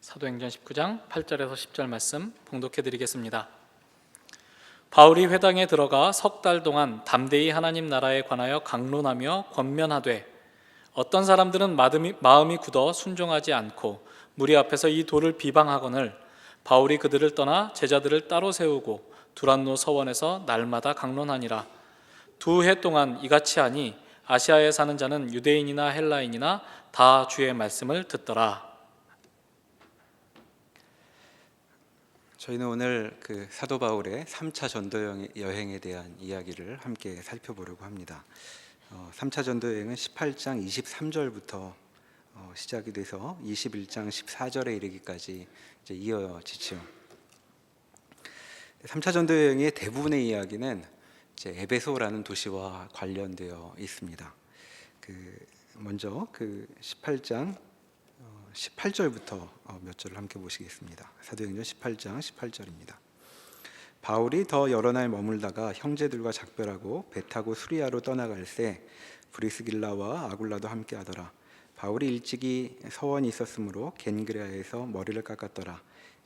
사도행전 19장 8절에서 10절 말씀 봉독해 드리겠습니다. 바울이 회당에 들어가 석 달 동안 담대히 하나님 나라에 관하여 강론하며 권면하되 어떤 사람들은 마음이 굳어 순종하지 않고 무리 앞에서 이 돌을 비방하거늘 바울이 그들을 떠나 제자들을 따로 세우고 두란노 서원에서 날마다 강론하니라. 2해 동안 이같이 하니 아시아에 사는 자는 유대인이나 헬라인이나 다 주의 말씀을 듣더라. 저희는 오늘 그 사도 바울의 3차 전도 여행에 대한 이야기를 함께 살펴보려고 합니다. 3차 전도 여행은 18장 23절부터 시작이 돼서 21장 14절에 이르기까지 이제 이어지죠. 3차 전도 여행의 대부분의 이야기는 이제 에베소라는 도시와 관련되어 있습니다. 먼저 18장 18절부터 몇 절을 함께 보시겠습니다. 사도행전 18장 18절입니다. 바울이 더 여러 날 머물다가 형제들과 작별하고 배 타고 수리아로 떠나갈새 브리스길라와 아굴라도 함께하더라. 바울이 일찍이 서원이 있었으므로 겐그레아에서 머리를 깎았더라.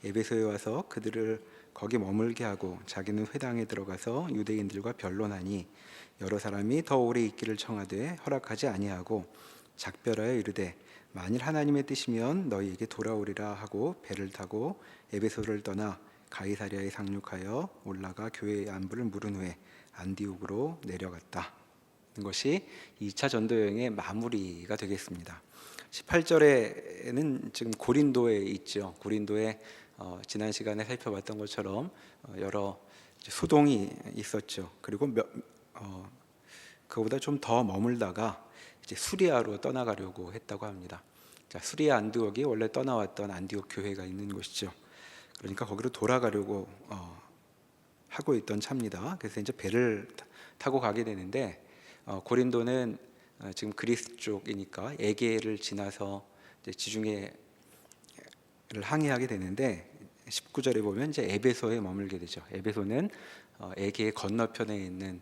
에베소에 와서 그들을 거기 머물게 하고 자기는 회당에 들어가서 유대인들과 변론하니 여러 사람이 더 오래 있기를 청하되 허락하지 아니하고 작별하여 이르되 만일 하나님의 뜻이면 너희에게 돌아오리라 하고 배를 타고 에베소를 떠나 가이사랴에 상륙하여 올라가 교회의 안부를 물은 후에 안디옥으로 내려갔다. 이것이 2차 전도 여행의 마무리가 되겠습니다. 18절에는 지금 고린도에 있죠. 고린도에 지난 시간에 살펴봤던 것처럼 여러 소동이 있었죠. 그리고 그보다 좀 더 머물다가 이제 수리아로 떠나가려고 했다고 합니다. 자, 수리아 안디옥이 원래 떠나왔던 안디옥 교회가 있는 곳이죠. 그러니까 거기로 돌아가려고 하고 있던 차입니다. 그래서 이제 배를 타고 가게 되는데 고린도는 지금 그리스 쪽이니까 에게를 지나서 이제 지중해를 항해하게 되는데 19절에 보면 이제 에베소에 머물게 되죠. 에베소는 에게의 건너편에 있는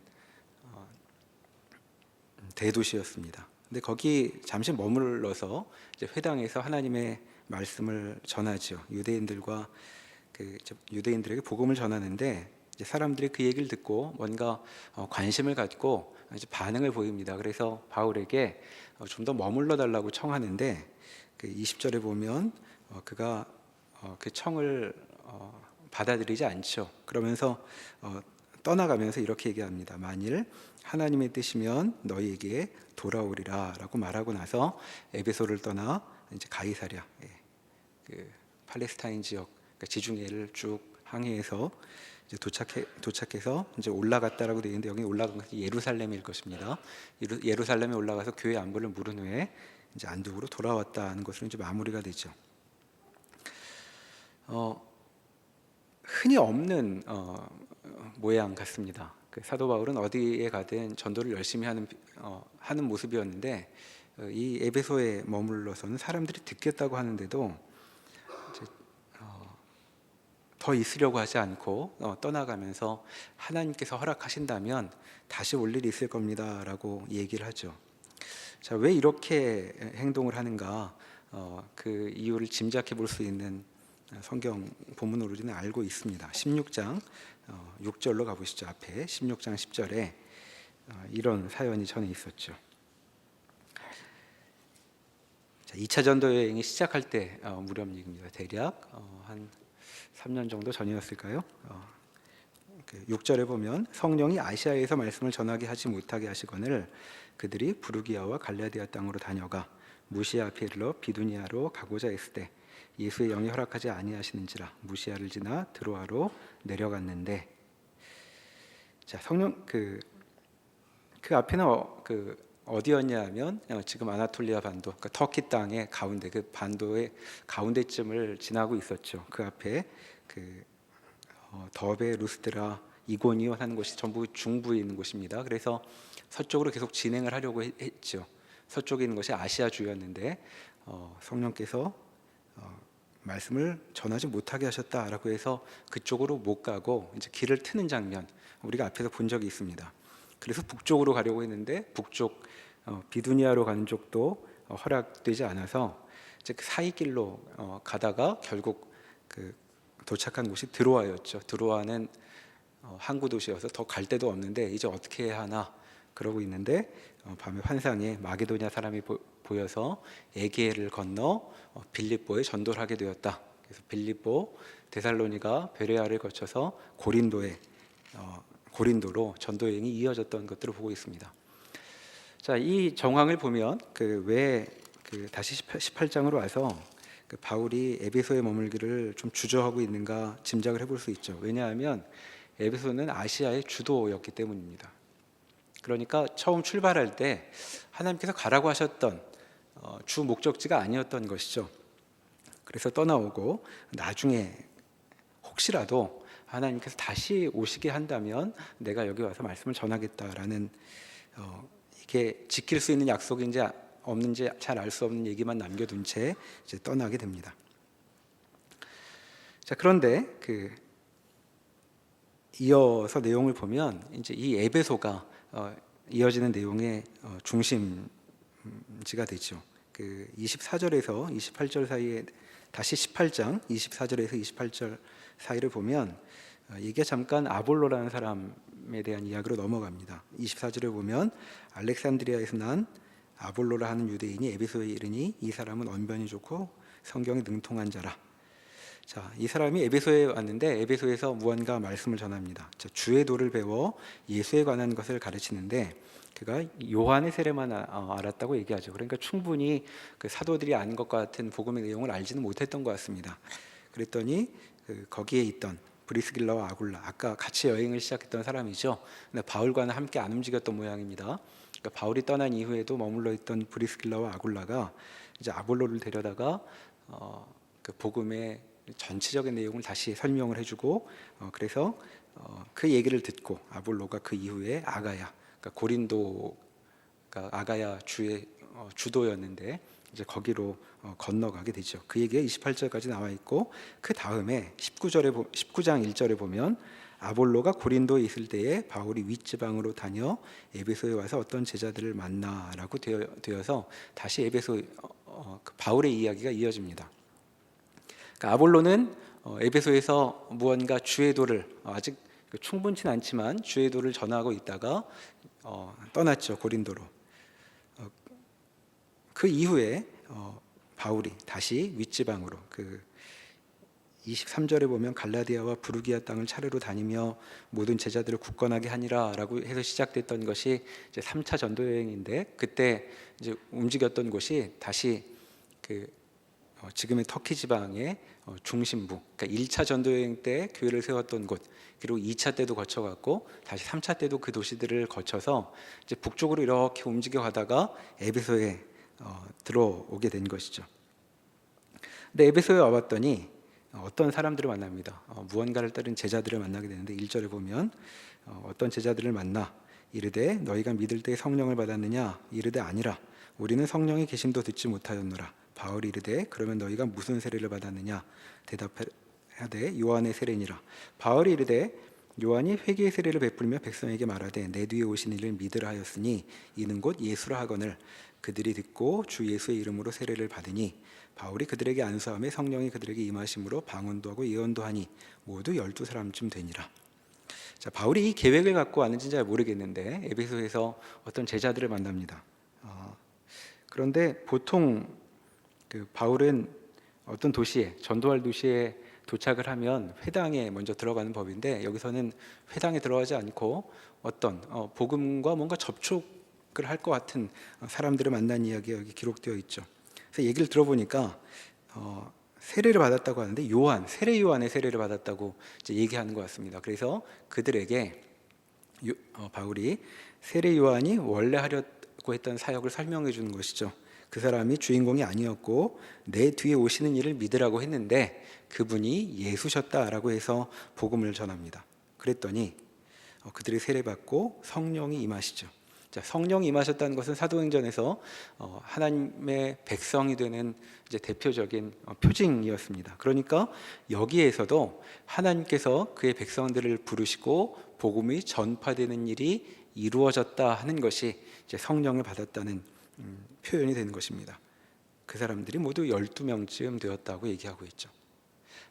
대도시였습니다. 근데 거기 잠시 머물러서 이제 회당에서 하나님의 말씀을 전하죠. 유대인들에게 복음을 전하는데 이제 사람들이 그 얘기를 듣고 뭔가 관심을 갖고 이제 반응을 보입니다. 그래서 바울에게 좀 더 머물러 달라고 청하는데 20절에 보면 그가 그 청을 받아들이지 않죠. 그러면서 떠나가면서 이렇게 얘기합니다. 만일 하나님의 뜻이면 너희에게 돌아오리라 라고 말하고 나서 에베소를 떠나 이제 가이사랴, 그 팔레스타인 지역, 그러니까 지중해를 쭉 항해해서 이제 도착해서 이제 올라갔다라고 되어 있는데 여기 올라간 것이 예루살렘일 것입니다. 예루살렘에 올라가서 교회 안부를 물은 후에 이제 안디옥으로 돌아왔다는 것으로 이제 마무리가 되죠. 흔히 없는 모양 같습니다. 사도 바울은 어디에 가든 전도를 열심히 하는 모습이었는데 이 에베소에 머물러서는 사람들이 듣겠다고 하는데도 더 있으려고 하지 않고 떠나가면서 하나님께서 허락하신다면 다시 올 일이 있을 겁니다라고 얘기를 하죠. 자, 왜 이렇게 행동을 하는가? 그 이유를 짐작해 볼 수 있는 성경 본문으로 우리는 알고 있습니다. 16장 6절로 가보시죠. 앞에 16장 10절에 이런 사연이 전해 있었죠. 자, 2차 전도 여행이 시작할 때 무렵 얘기입니다. 대략 한 3년 정도 전이었을까요? 6절에 보면 성령이 아시아에서 말씀을 전하게 하지 못하게 하시거늘 그들이 부르기아와 갈라디아 땅으로 다녀가 무시아 앞에 이르러 비두니아로 가고자 했을 때 예수의 영이 허락하지 아니하시는지라 무시아를 지나 드로아로 내려갔는데, 자, 성령 그 앞에는 어디였냐면 지금 아나톨리아 반도, 그러니까 터키 땅의 가운데, 그 반도의 가운데쯤을 지나고 있었죠. 그 앞에 더베, 루스드라, 이고니온 하는 곳이 전부 중부에 있는 곳입니다. 그래서 서쪽으로 계속 진행을 하려고 했죠. 서쪽에 있는 것이 아시아주였는데 성령께서 말씀을 전하지 못하게 하셨다라고 해서 그쪽으로 못 가고 이제 길을 트는 장면 우리가 앞에서 본 적이 있습니다. 그래서 북쪽으로 가려고 했는데 북쪽 비두니아로 가는 쪽도 허락되지 않아서 즉 사이길로 가다가 결국 그 도착한 곳이 드로아였죠. 드로아는 항구 도시여서 더 갈 데도 없는데 이제 어떻게 해야 하나 그러고 있는데 밤에 환상에 마게도냐 사람이 보여서 에게를 건너 빌립보에 전도를 하게 되었다. 그래서 빌립보, 데살로니가, 베레아를 거쳐서 고린도로 전도 여행이 이어졌던 것들을 보고 있습니다. 자, 이 정황을 보면 다시 18장으로 와서 바울이 에베소에 머물기를 좀 주저하고 있는가 짐작을 해볼 수 있죠. 왜냐하면 에베소는 아시아의 주도였기 때문입니다. 그러니까 처음 출발할 때 하나님께서 가라고 하셨던 주 목적지가 아니었던 것이죠. 그래서 떠나오고 나중에 혹시라도 하나님께서 다시 오시게 한다면 내가 여기 와서 말씀을 전하겠다라는 이게 지킬 수 있는 약속인지 없는지 잘 알 수 없는 얘기만 남겨둔 채 이제 떠나게 됩니다. 자, 그런데 이어서 내용을 보면 이제 이 에베소가 이어지는 내용의 중심지가 되죠. 24절에서 28절 사이에 다시 18장 24절에서 28절 사이를 보면 이게 잠깐 아볼로라는 사람에 대한 이야기로 넘어갑니다. 24절에 보면 알렉산드리아에서 난 아볼로라 하는 유대인이 에베소에 이르니 이 사람은 언변이 좋고 성경에 능통한 자라. 자, 이 사람이 에베소에 왔는데 에베소에서 무언가 말씀을 전합니다. 자, 주의 도를 배워 예수에 관한 것을 가르치는데 그가 요한의 세례만 알았다고 얘기하죠. 그러니까 충분히 그 사도들이 아는 것과 같은 복음의 내용을 알지는 못했던 것 같습니다. 그랬더니 거기에 있던 브리스길라와 아굴라, 아까 같이 여행을 시작했던 사람이죠. 근데 바울과는 함께 안 움직였던 모양입니다. 그러니까 바울이 떠난 이후에도 머물러 있던 브리스길라와 아굴라가 이제 아볼로를 데려다가 그 복음의 전체적인 내용을 다시 설명을 해주고 그래서 그 얘기를 듣고 아볼로가 그 이후에 아가야, 그러니까 고린도가 아가야 주의 주도였는데 이제 거기로 건너가게 되죠. 그 얘기가 28절까지 나와 있고 그 다음에 19장 1절에 보면 아볼로가 고린도에 있을 때에 바울이 윗지방으로 다녀 에베소에 와서 어떤 제자들을 만나라고 되어서 다시 에베소 바울의 이야기가 이어집니다. 그러니까 아볼로는 에베소에서 무언가 주의 도를 아직 충분치는 않지만 주의 도를 전하고 있다가 떠났죠. 고린도로. 그 이후에 바울이 다시 윗지방으로 23절에 보면 갈라디아와 부르기아 땅을 차례로 다니며 모든 제자들을 굳건하게 하니라라고 해서 시작됐던 것이 이제 3차 전도 여행인데 그때 이제 움직였던 곳이 다시 지금의 터키 지방의 중심부, 그러니까 1차 전도 여행 때 교회를 세웠던 곳, 그리고 2차 때도 거쳐갔고 다시 3차 때도 그 도시들을 거쳐서 이제 북쪽으로 이렇게 움직여 가다가 에베소에 들어오게 된 것이죠. 근데 에베소에 와봤더니 어떤 사람들을 만납니다. 무언가를 따른 제자들을 만나게 되는데 1절에 보면 어떤 제자들을 만나 이르되 너희가 믿을 때 성령을 받았느냐 이르되 아니라 우리는 성령의 계심도 듣지 못하였노라. 바울이 이르되 그러면 너희가 무슨 세례를 받았느냐 대답하되 요한의 세례니라. 바울이 이르되 요한이 회개의 세례를 베풀며 백성에게 말하되 내 뒤에 오신 이를 믿으라 하였으니 이는 곧 예수라 하거늘 그들이 듣고 주 예수의 이름으로 세례를 받으니 바울이 그들에게 안수하며 성령이 그들에게 임하심으로 방언도 하고 예언도 하니 모두 12사람쯤 되니라. 자, 바울이 이 계획을 갖고 왔는지는 잘 모르겠는데 에베소에서 어떤 제자들을 만납니다. 그런데 보통 바울은 어떤 도시에 전도할 도시에 도착을 하면 회당에 먼저 들어가는 법인데 여기서는 회당에 들어가지 않고 어떤 복음과 뭔가 접촉을 할 것 같은 사람들을 만난 이야기가 여기 기록되어 있죠. 그래서 얘기를 들어보니까 세례를 받았다고 하는데 세례 요한의 세례를 받았다고 이제 얘기하는 것 같습니다. 그래서 그들에게 바울이 세례 요한이 원래 하려고 했던 사역을 설명해 주는 것이죠. 그 사람이 주인공이 아니었고 내 뒤에 오시는 이를 믿으라고 했는데 그분이 예수셨다라고 해서 복음을 전합니다. 그랬더니 그들이 세례받고 성령이 임하시죠. 자, 성령이 임하셨다는 것은 사도행전에서 하나님의 백성이 되는 이제 대표적인 표징이었습니다. 그러니까 여기에서도 하나님께서 그의 백성들을 부르시고 복음이 전파되는 일이 이루어졌다 하는 것이 이제 성령을 받았다는 표현이 되는 것입니다. 그 사람들이 모두 12명쯤 되었다고 얘기하고 있죠.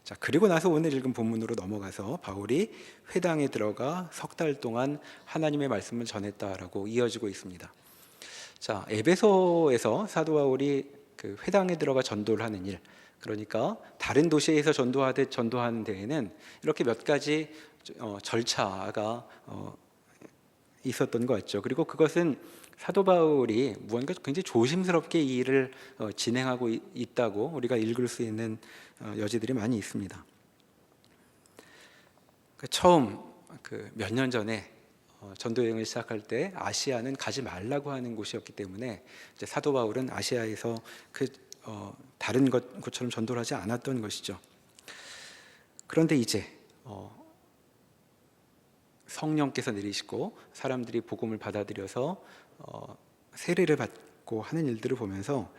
자, 그리고 나서 오늘 읽은 본문으로 넘어가서 바울이 회당에 들어가 석 달 동안 하나님의 말씀을 전했다라고 이어지고 있습니다. 자, 에베소에서 사도 바울이 그 회당에 들어가 전도를 하는 일, 그러니까 다른 도시에서 전도하듯 전도하는 데에는 이렇게 몇 가지 절차가 있었던 것 같죠. 그리고 그것은 사도 바울이 무언가 굉장히 조심스럽게 이 일을 진행하고 있다고 우리가 읽을 수 있는 여지들이 많이 있습니다. 처음 몇 년 전에 전도 여행을 시작할 때 아시아는 가지 말라고 하는 곳이었기 때문에 이제 사도 바울은 아시아에서 다른 곳처럼 전도를 하지 않았던 것이죠. 그런데 이제 성령께서 내리시고 사람들이 복음을 받아들여서 세례를 받고 하는 일들을 보면서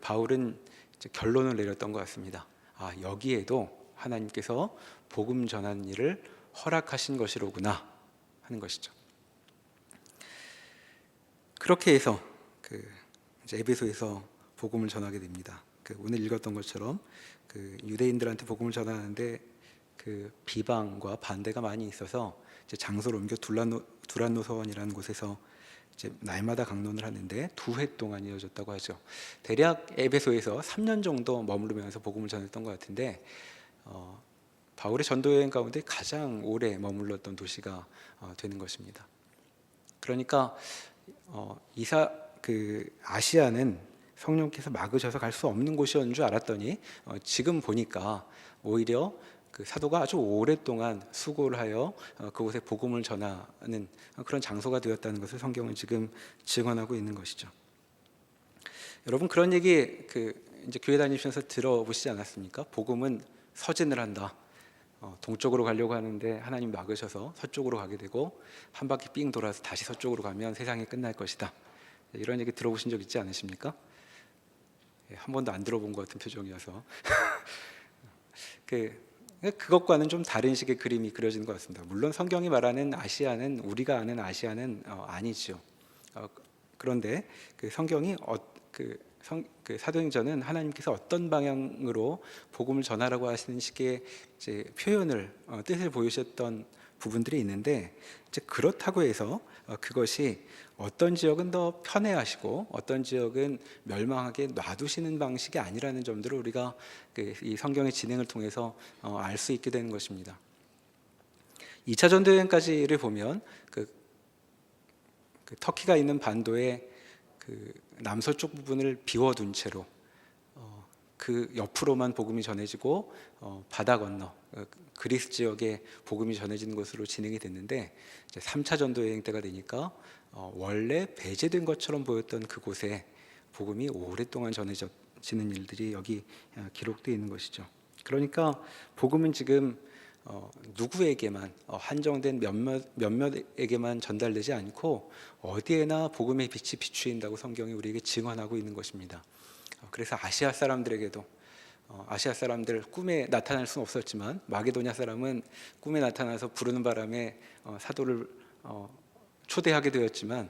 바울은 이제 결론을 내렸던 것 같습니다. 아, 여기에도 하나님께서 복음 전하는 일을 허락하신 것이로구나 하는 것이죠. 그렇게 해서 이제 에베소에서 복음을 전하게 됩니다. 오늘 읽었던 것처럼 유대인들한테 복음을 전하는데 비방과 반대가 많이 있어서 이제 장소를 옮겨 두란노서원이라는 곳에서 이제 날마다 강론을 하는데 2회 동안 이어졌다고 하죠. 대략 에베소에서 3년 정도 머무르면서 복음을 전했던 것 같은데 바울의 전도 여행 가운데 가장 오래 머물렀던 도시가 되는 것입니다. 그러니까 아시아는 성령께서 막으셔서 갈 수 없는 곳이었는 줄 알았더니 지금 보니까 오히려 사도가 아주 오랫동안 수고를 하여 그곳에 복음을 전하는 그런 장소가 되었다는 것을 성경은 지금 증언하고 있는 것이죠. 여러분, 그런 얘기 이제 교회 다니시면서 들어보시지 않았습니까? 복음은 서진을 한다. 동쪽으로 가려고 하는데 하나님 막으셔서 서쪽으로 가게 되고 한 바퀴 삥 돌아서 다시 서쪽으로 가면 세상이 끝날 것이다. 이런 얘기 들어보신 적 있지 않으십니까? 한 번도 안 들어본 것 같은 표정이어서 그것과는 좀 다른 식의 그림이 그려지는 것 같습니다. 물론 성경이 말하는 아시아는 우리가 아는 아시아는 아니죠. 그런데 성경이 사도행전은 하나님께서 어떤 방향으로 복음을 전하라고 하시는 식의 이제 표현을 뜻을 보이셨던 부분들이 있는데 이제 그렇다고 해서 그것이 어떤 지역은 더 편애하시고 어떤 지역은 멸망하게 놔두시는 방식이 아니라는 점들을 우리가 이 성경의 진행을 통해서 알 수 있게 되는 것입니다. 2차 전도 여행까지를 보면 터키가 있는 반도의 남서쪽 부분을 비워둔 채로 그 옆으로만 복음이 전해지고 바다 건너 그리스 지역에 복음이 전해지는 것으로 진행이 됐는데 이제 3차 전도 여행 때가 되니까 원래 배제된 것처럼 보였던 그곳에 복음이 오랫동안 전해지는 일들이 여기 기록되어 있는 것이죠. 그러니까 복음은 지금 누구에게만 한정된 몇몇에게만 전달되지 않고 어디에나 복음의 빛이 비추인다고 성경이 우리에게 증언하고 있는 것입니다. 그래서 아시아 사람들에게도 아시아 사람들 꿈에 나타날 수는 없었지만 마게도냐 사람은 꿈에 나타나서 부르는 바람에 사도를 초대하게 되었지만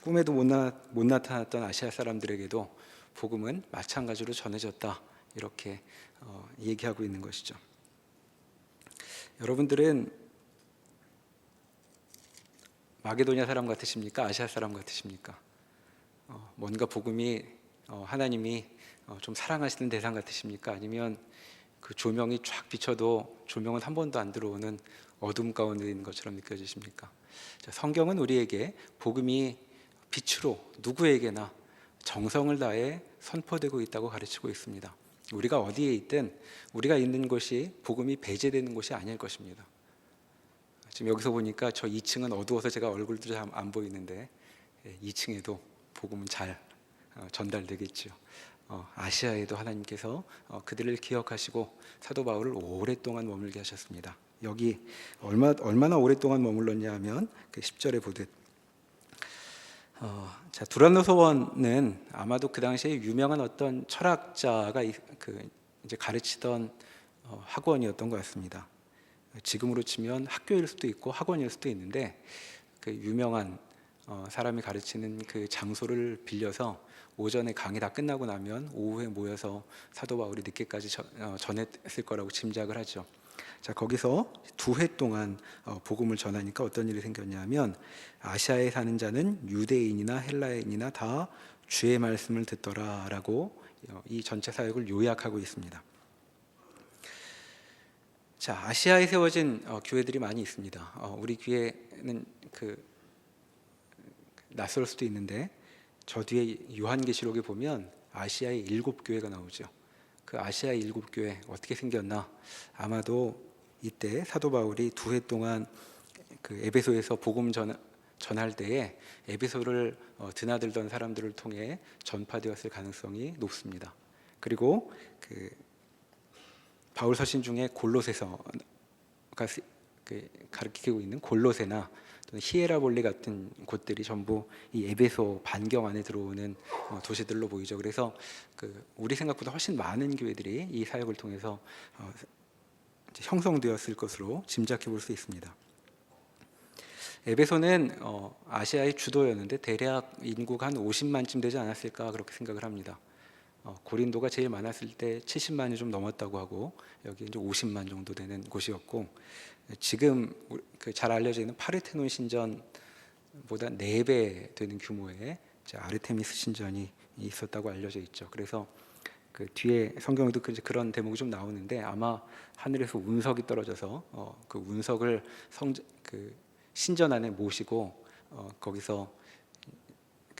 꿈에도 못 나타났던 아시아 사람들에게도 복음은 마찬가지로 전해졌다, 이렇게 얘기하고 있는 것이죠. 여러분들은 마게도냐 사람 같으십니까? 아시아 사람 같으십니까? 뭔가 복음이 하나님이 좀 사랑하시는 대상 같으십니까? 아니면 그 조명이 쫙 비춰도 조명은 한 번도 안 들어오는 어둠 가운데 있는 것처럼 느껴지십니까? 성경은 우리에게 복음이 빛으로 누구에게나 정성을 다해 선포되고 있다고 가르치고 있습니다. 우리가 어디에 있든 우리가 있는 곳이 복음이 배제되는 곳이 아닐 것입니다. 지금 여기서 보니까 저 2층은 어두워서 제가 얼굴도 잘 안 보이는데 2층에도 복음은 잘 전달되겠죠. 아시아에도 하나님께서 그들을 기억하시고 사도 바울을 오랫동안 머물게 하셨습니다. 여기 얼마나 오랫동안 머물렀냐 하면 10절에 보듯 두란노서원은 아마도 그 당시에 유명한 어떤 철학자가 이제 가르치던 학원이었던 것 같습니다. 지금으로 치면 학교일 수도 있고 학원일 수도 있는데 그 유명한 사람이 가르치는 그 장소를 빌려서 오전에 강의 다 끝나고 나면 오후에 모여서 사도 바울이 늦게까지 전했을 거라고 짐작을 하죠. 자, 거기서 2회 동안 복음을 전하니까 어떤 일이 생겼냐면 아시아에 사는 자는 유대인이나 헬라인이나 다 주의 말씀을 듣더라라고 이 전체 사역을 요약하고 있습니다. 자, 아시아에 세워진 교회들이 많이 있습니다. 우리 교회는 낯설 수도 있는데 저 뒤에 요한계시록에 보면 아시아의 7교회가 나오죠. 그 아시아의 7교회 어떻게 생겼나? 아마도 이때 사도 바울이 2회 동안 그 에베소에서 복음 전할 때에 에베소를 드나들던 사람들을 통해 전파되었을 가능성이 높습니다. 그리고 그 바울 서신 중에 골로새서가 가리키고 있는 골로새나 또는 히에라볼리 같은 곳들이 전부 이 에베소 반경 안에 들어오는 도시들로 보이죠. 그래서 우리 생각보다 훨씬 많은 교회들이 이 사역을 통해서 형성되었을 것으로 짐작해 볼 수 있습니다. 에베소는 아시아의 주도였는데 대략 인구가 한 50만쯤 되지 않았을까 그렇게 생각을 합니다. 고린도가 제일 많았을 때 70만이 좀 넘었다고 하고 여기 이제 50만 정도 되는 곳이었고, 지금 잘 알려져 있는 파르테논 신전보다 4배 되는 규모의 아르테미스 신전이 있었다고 알려져 있죠. 그래서 그 뒤에 성경에도 그런 대목이 좀 나오는데 아마 하늘에서 운석이 떨어져서 그 운석을 신전 안에 모시고 거기서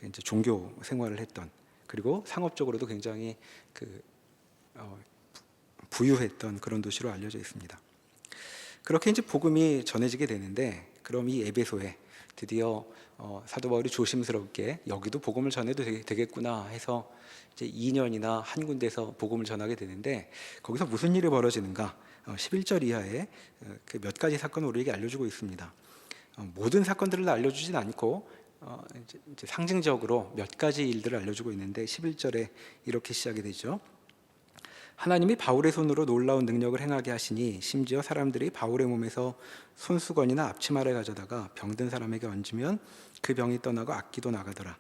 이제 종교 생활을 했던, 그리고 상업적으로도 굉장히 부유했던 그런 도시로 알려져 있습니다. 그렇게 이제 복음이 전해지게 되는데, 그럼 이 에베소에 드디어 사도 바울이 조심스럽게 여기도 복음을 전해도 되겠구나 해서 이제 2년이나 한 군데서 복음을 전하게 되는데, 거기서 무슨 일이 벌어지는가? 11절 이하에 그 몇 가지 사건을 우리에게 알려주고 있습니다. 모든 사건들을 알려주진 않고 이제 상징적으로 몇 가지 일들을 알려주고 있는데 11절에 이렇게 시작이 되죠. 하나님이 바울의 손으로 놀라운 능력을 행하게 하시니 심지어 사람들이 바울의 몸에서 손수건이나 앞치마를 가져다가 병든 사람에게 얹으면 그 병이 떠나고 악귀도 나가더라.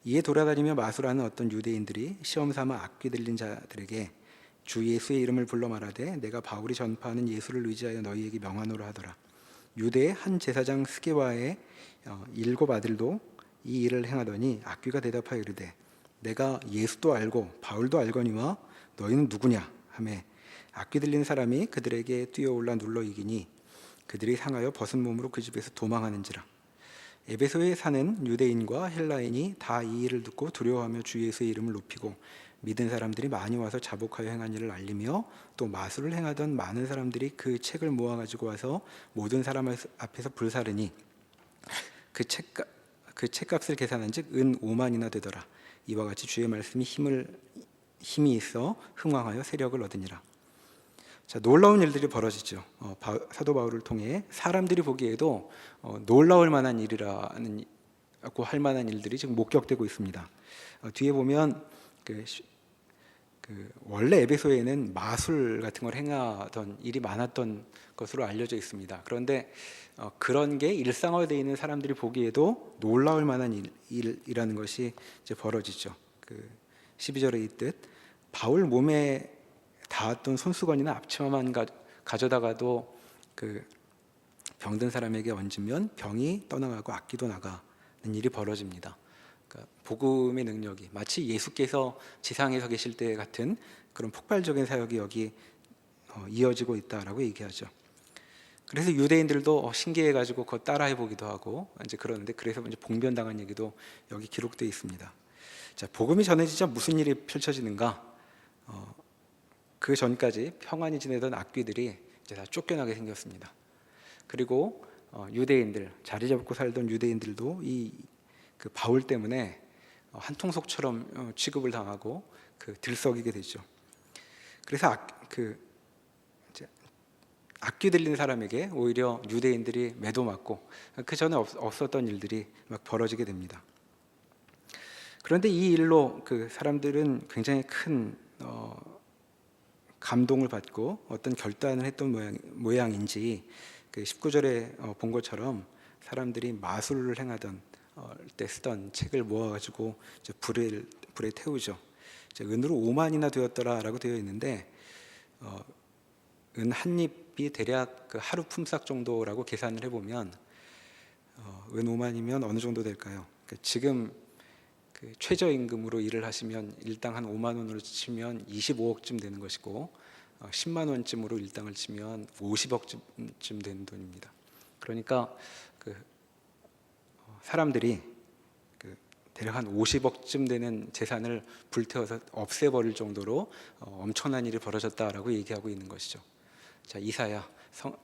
이에 돌아다니며 마술하는 어떤 유대인들이 시험삼아 악귀 들린 자들에게 주 예수의 이름을 불러 말하되 내가 바울이 전파하는 예수를 의지하여 너희에게 명하노라 하더라. 유대의 한 제사장 스게와의 7 아들도 이 일을 행하더니 악귀가 대답하여 이르되 내가 예수도 알고 바울도 알거니와 너희는 누구냐 하매 악귀 들린 사람이 그들에게 뛰어올라 눌러 이기니 그들이 상하여 벗은 몸으로 그 집에서 도망하는지라. 에베소에 사는 유대인과 헬라인이 다 이 일을 듣고 두려워하며 주 예수의 이름을 높이고 믿은 사람들이 많이 와서 자복하여 행한 일을 알리며 또 마술을 행하던 많은 사람들이 그 책을 모아 가지고 와서 모든 사람 앞에서 불사르니 그 책값을 계산한즉 은 5만이나 되더라. 이와 같이 주의 말씀이 힘이 있어 흥왕하여 세력을 얻으니라. 자, 놀라운 일들이 벌어지죠. 사도 바울을 통해 사람들이 보기에도 놀라울 만한 일이라고 할 만한 일들이 지금 목격되고 있습니다. 뒤에 보면 원래 에베소에는 마술 같은 걸 행하던 일이 많았던 것으로 알려져 있습니다. 그런데 그런 게 일상화되어 있는 사람들이 보기에도 놀라울 만한 일이라는 것이 이제 벌어지죠. 12절에 있듯 바울 몸에 닿았던 손수건이나 앞치마만 가져다가도 병든 사람에게 얹으면 병이 떠나가고 악귀도 나가는 일이 벌어집니다. 그러니까 복음의 능력이 마치 예수께서 지상에서 계실 때 같은 그런 폭발적인 사역이 여기 이어지고 있다라고 얘기하죠. 그래서 유대인들도 신기해가지고 그거 따라해보기도 하고 이제 그러는데, 그래서 이제 봉변당한 얘기도 여기 기록되어 있습니다. 자, 복음이 전해지자 무슨 일이 펼쳐지는가? 그 전까지 평안히 지내던 악귀들이 이제 다 쫓겨나게 생겼습니다. 그리고 유대인들, 자리 잡고 살던 유대인들도 그 바울 때문에 한통속처럼 취급을 당하고 들썩이게 되죠. 그래서 악귀 들린 사람에게 오히려 유대인들이 매도 맞고 그 전에 없었던 일들이 막 벌어지게 됩니다. 그런데 이 일로 그 사람들은 굉장히 큰 감동을 받고 어떤 결단을 했던 모양인지 19절에 본 것처럼 사람들이 마술을 행하던 때 쓰던 책을 모아가지고 불에 태우죠. 은으로 5만이나 되었더라라고 되어 있는데 은 한 잎이 대략 그 하루 품삯 정도라고 계산을 해보면 은 5만이면 어느 정도 될까요? 지금 그 최저임금으로 일을 하시면 일당 한 5만 원으로 치면 25억쯤 되는 것이고 10만 원쯤으로 일당을 치면 50억쯤 되는 돈입니다. 그러니까 그 사람들이 그 대략 한 50억쯤 되는 재산을 불태워서 없애버릴 정도로 엄청난 일이 벌어졌다라고 얘기하고 있는 것이죠. 자, 이사야,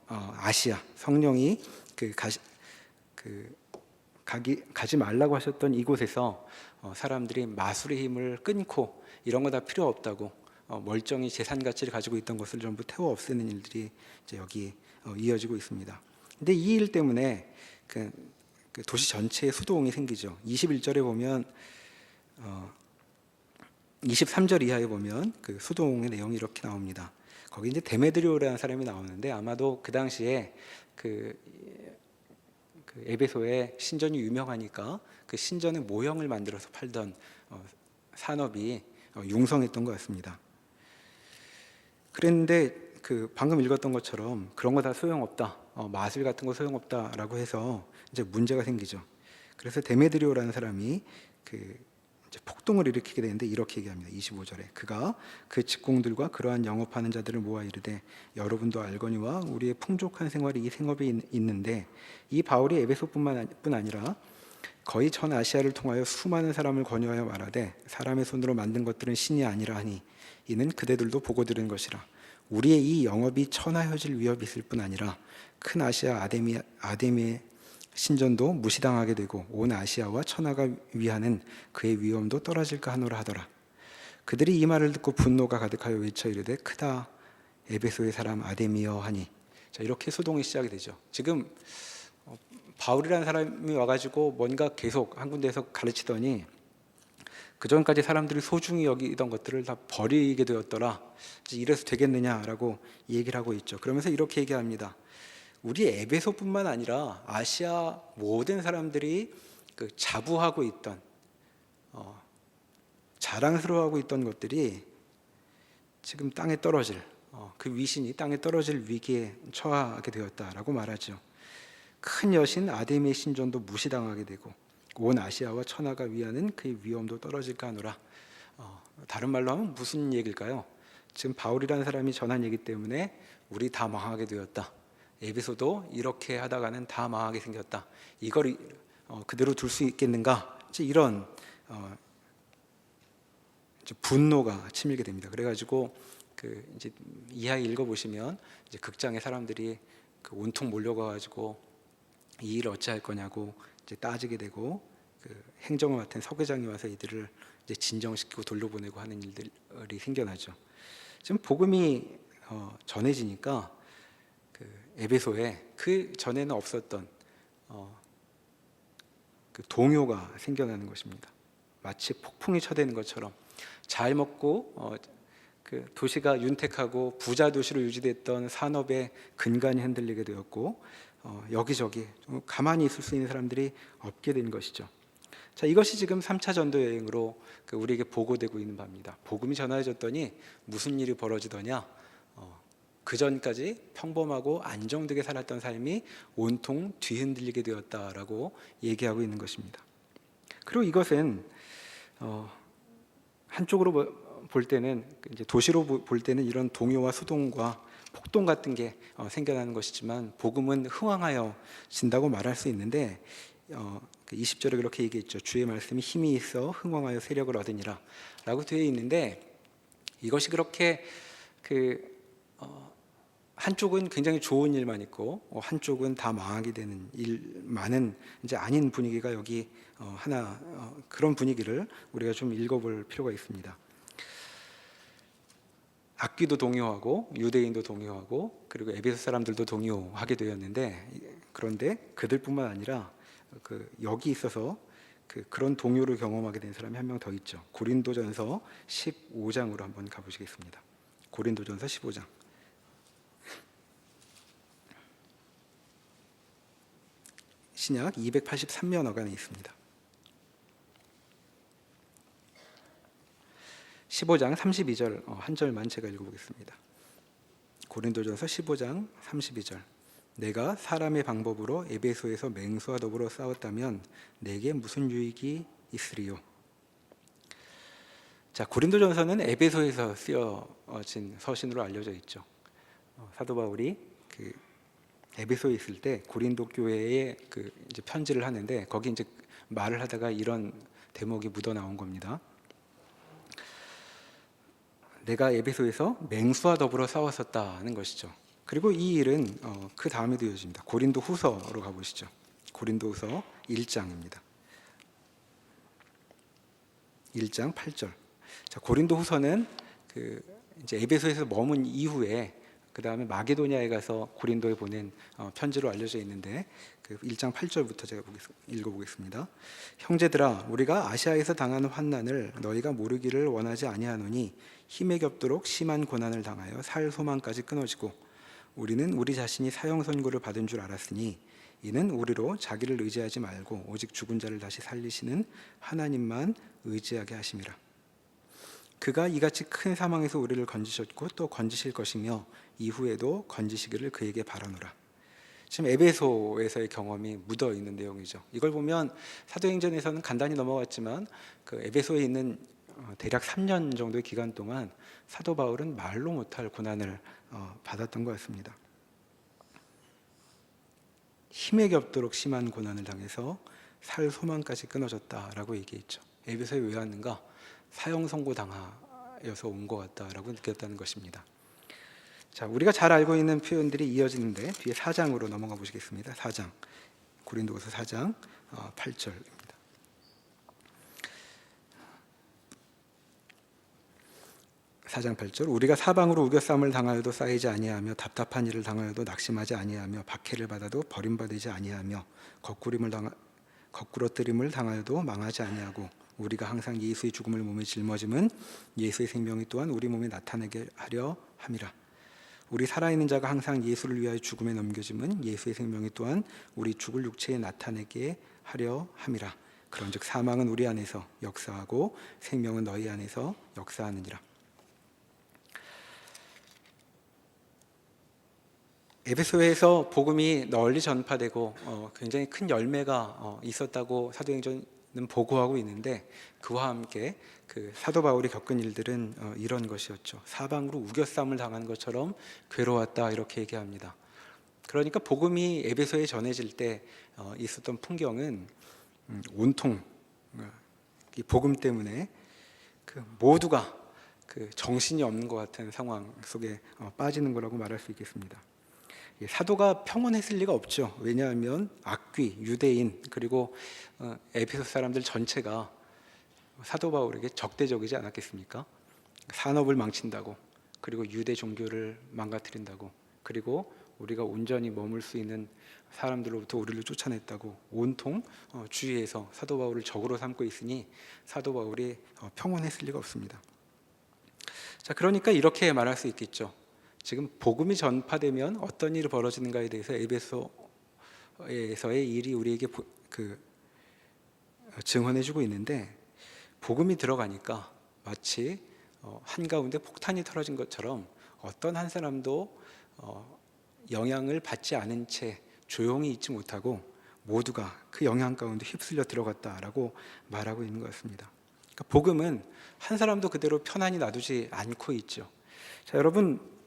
아시아 성령이 가지 말라고 하셨던 이곳에서 사람들이 마술의 힘을 끊고 이런 거 다 필요 없다고 멀쩡히 재산 가치를 가지고 있던 것을 전부 태워 없애는 일들이 이제 여기 이어지고 있습니다. 근데 이 일 때문에 그 도시 전체에 수도원이 생기죠. 21절에 보면 23절 이하에 보면 그 수도원의 내용이 이렇게 나옵니다. 거기 이제 데메드리오라는 사람이 나오는데 아마도 그 당시에 그 에베소의 신전이 유명하니까 그 신전의 모형을 만들어서 팔던 산업이 융성했던 것 같습니다. 그랬는데 그 방금 읽었던 것처럼 그런 거 다 소용없다, 마술 같은 거 소용없다라고 해서 이제 문제가 생기죠. 그래서 데메드리오라는 사람이 이제 폭동을 일으키게 되는데 이렇게 얘기합니다. 25절에 그가 그 직공들과 그러한 영업하는 자들을 모아 이르되 여러분도 알거니와 우리의 풍족한 생활이 이 생업에 있는데 이 바울이 에베소뿐 아니라 거의 전 아시아를 통하여 수많은 사람을 권유하여 말하되 사람의 손으로 만든 것들은 신이 아니라 하니 이는 그대들도 보고 들은 것이라. 우리의 이 영업이 천하효질 위협이 있을 뿐 아니라 큰 아시아 아데미의 신전도 무시당하게 되고 온 아시아와 천하가 위하는 그의 위엄도 떨어질까 하노라 하더라. 그들이 이 말을 듣고 분노가 가득하여 외쳐 이르되 크다 에베소의 사람 아데미여 하니. 자, 이렇게 소동이 시작이 되죠. 지금 바울이라는 사람이 와가지고 뭔가 계속 한 군데에서 가르치더니 그 전까지 사람들이 소중히 여기던 것들을 다 버리게 되었더라. 이래서 되겠느냐라고 얘기를 하고 있죠. 그러면서 이렇게 얘기합니다. 우리 에베소뿐만 아니라 아시아 모든 사람들이 그 자부하고 있던 자랑스러워하고 있던 것들이 지금 땅에 떨어질 그 위신이 땅에 떨어질 위기에 처하게 되었다라고 말하죠. 큰 여신 아데미의 신전도 무시당하게 되고 온 아시아와 천하가 위하는 그의 위엄도 떨어질까 하노라. 다른 말로 하면 무슨 얘기일까요? 지금 바울이라는 사람이 전한 얘기 때문에 우리 다 망하게 되었다. 에베소도 이렇게 하다가는 다 망하게 생겼다. 이걸 그대로 둘 수 있겠는가? 이런 분노가 치밀게 됩니다. 그래가지고 이제 이하에 읽어보시면 이제 극장에 사람들이 온통 몰려가가지고 이 일을 어찌할 거냐고 이제 따지게 되고 행정을 맡은 서계장이 와서 이들을 이제 진정시키고 돌려보내고 하는 일들이 생겨나죠. 지금 복음이 전해지니까 에베소에 그 전에는 없었던 그 동요가 생겨나는 것입니다. 마치 폭풍이 쳐대는 것처럼 잘 먹고 그 도시가 윤택하고 부자 도시로 유지됐던 산업의 근간이 흔들리게 되었고 여기저기 좀 가만히 있을 수 있는 사람들이 없게 된 것이죠. 자, 이것이 지금 3차 전도 여행으로 우리에게 보고되고 있는 바입니다. 복음이 전해졌더니 무슨 일이 벌어지더냐? 그 전까지 평범하고 안정되게 살았던 삶이 온통 뒤흔들리게 되었다라고 얘기하고 있는 것입니다. 그리고 이것은 한쪽으로 볼 때는 이제 도시로 볼 때는 이런 동요와 수동과 폭동 같은 게 생겨나는 것이지만 복음은 흥왕하여 진다고 말할 수 있는데 20절에 그렇게 얘기했죠. 주의 말씀이 힘이 있어 흥왕하여 세력을 얻으니라 라고 되어 있는데 이것이 그렇게 한쪽은 굉장히 좋은 일만 있고 한쪽은 다 망하게 되는 일만은 이제 아닌 분위기가 여기 그런 분위기를 우리가 좀 읽어볼 필요가 있습니다. 악귀도 동요하고 유대인도 동요하고 그리고 에베소 사람들도 동요하게 되었는데 그런데 그들뿐만 아니라 여기 있어서 그런 동요를 경험하게 된 사람이 한 명 더 있죠. 고린도전서 15장으로 한번 가보시겠습니다. 고린도전서 15장. 신약 283면어간에 있습니다. 15장 32절 한 절만 제가 읽어보겠습니다. 고린도전서 15장 32절. 내가 사람의 방법으로 에베소에서 맹수와 더불어 싸웠다면 내게 무슨 유익이 있으리요. 자, 고린도전서는 에베소에서 쓰여진 서신으로 알려져 있죠. 사도 바울이 그 에베소에 있을 때 고린도 교회에 그 이제 편지를 하는데 거기 이제 말을 하다가 이런 대목이 묻어 나온 겁니다. 내가 에베소에서 맹수와 더불어 싸웠었다는 것이죠. 그리고 이 일은 그 다음에도 이어집니다. 고린도 후서로 가보시죠. 고린도 후서 1장입니다. 1장 8절. 자, 고린도 후서는 그 이제 에베소에서 머문 이후에 그 다음에 마게도냐에 가서 고린도에 보낸 편지로 알려져 있는데 그 1장 8절부터 제가 읽어보겠습니다. 형제들아, 우리가 아시아에서 당하는 환난을 너희가 모르기를 원하지 아니하노니 힘에 겹도록 심한 고난을 당하여 살 소망까지 끊어지고 우리는 우리 자신이 사형 선고를 받은 줄 알았으니 이는 우리로 자기를 의지하지 말고 오직 죽은 자를 다시 살리시는 하나님만 의지하게 하심이라. 그가 이같이 큰 사망에서 우리를 건지셨고 또 건지실 것이며 이후에도 건지시기를 그에게 바라노라. 지금 에베소에서의 경험이 묻어 있는 내용이죠. 이걸 보면 사도행전에서는 간단히 넘어갔지만 그 에베소에 있는 대략 3년 정도의 기간 동안 사도 바울은 말로 못할 고난을 받았던 것 같습니다. 힘에 겹도록 심한 고난을 당해서 살 소망까지 끊어졌다라고 얘기했죠. 에베소에 왜 왔는가? 사형 선고 당하여서 온 것 같다라고 느꼈다는 것입니다. 자, 우리가 잘 알고 있는 표현들이 이어지는데 뒤에 4장으로 넘어가 보시겠습니다. 4장, 고린도후서 4장 8절입니다. 4장 8절. 우리가 사방으로 우겨싸움을 당하여도 쌓이지 아니하며 답답한 일을 당하여도 낙심하지 아니하며 박해를 받아도 버림받지 아니하며 거꾸러뜨림을 당하여도 망하지 아니하고 우리가 항상 예수의 죽음을 몸에 짊어짐은 예수의 생명이 또한 우리 몸에 나타나게 하려 함이라. 우리 살아있는 자가 항상 예수를 위하여 죽음에 넘겨짐은 예수의 생명이 또한 우리 죽을 육체에 나타내게 하려 함이라. 그런즉 사망은 우리 안에서 역사하고 생명은 너희 안에서 역사하느니라. 에베소에서 복음이 널리 전파되고 굉장히 큰 열매가 있었다고 사도행전은 보고하고 있는데 그와 함께 그 사도 바울이 겪은 일들은 이런 것이었죠. 사방으로 우겨싸움을 당한 것처럼 괴로웠다 이렇게 얘기합니다. 그러니까 복음이 에베소에 전해질 때 있었던 풍경은 온통 이 복음 때문에 그 모두가 그 정신이 없는 것 같은 상황 속에 빠지는 거라고 말할 수 있겠습니다. 사도가 평온했을 리가 없죠. 왜냐하면 악귀, 유대인 그리고 에베소 사람들 전체가 사도 바울에게 적대적이지 않았겠습니까? 산업을 망친다고, 그리고 유대 종교를 망가뜨린다고, 그리고 우리가 온전히 머물 수 있는 사람들로부터 우리를 쫓아냈다고 온통 주위에서 사도 바울을 적으로 삼고 있으니 사도 바울이 평온했을 리가 없습니다. 자, 그러니까 이렇게 말할 수 있겠죠. 지금 복음이 전파되면 어떤 일이 벌어지는가에 대해서 에베소에서의 일이 우리에게 증언해주고 있는데 복음이 들어가니까 마치 한가운데 폭탄이 터져진 것처럼 어떤 한 사람도 영향을 받지 않은 채 조용히 있지 못하고 모두가 그 영향 가운데 휩쓸려 들어갔다라고 말하고 있는 것 같습니다. 그러니까 복음은 한 사람도 그대로 편안히 놔두지 않고 있죠. 자, 여러분,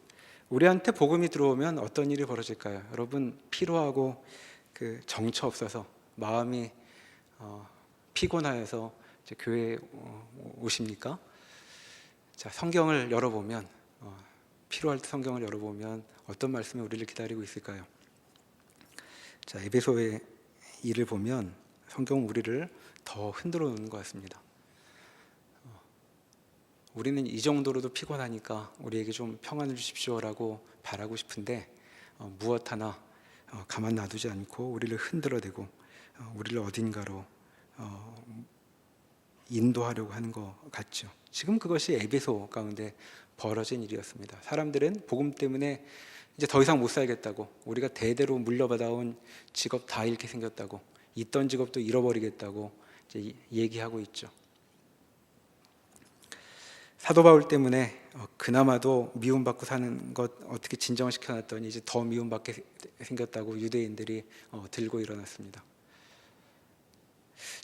우리한테 복음이 들어오면 어떤 일이 벌어질까요? 여러분, 피로하고 그 정처 없어서 마음이 피곤하여서 이제 교회에 오십니까? 자, 성경을 열어보면 필요할 때 성경을 열어보면 어떤 말씀이 우리를 기다리고 있을까요? 자, 에베소의 일을 보면 성경은 우리를 더 흔들어 놓는 것 같습니다. 우리는 이 정도로도 피곤하니까 우리에게 좀 평안을 주십시오라고 바라고 싶은데 무엇 하나 가만 놔두지 않고 우리를 흔들어대고 우리를 어딘가로 인도하려고 하는 것 같죠. 지금 그것이 에베소 가운데 벌어진 일이었습니다. 사람들은 복음 때문에 이제 더 이상 못 살겠다고, 우리가 대대로 물려받아온 직업 다 잃게 생겼다고, 있던 직업도 잃어버리겠다고 이제 얘기하고 있죠. 사도 바울 때문에 그나마도 미움받고 사는 것 어떻게 진정을 시켜놨더니 이제 더 미움받게 생겼다고 유대인들이 들고 일어났습니다.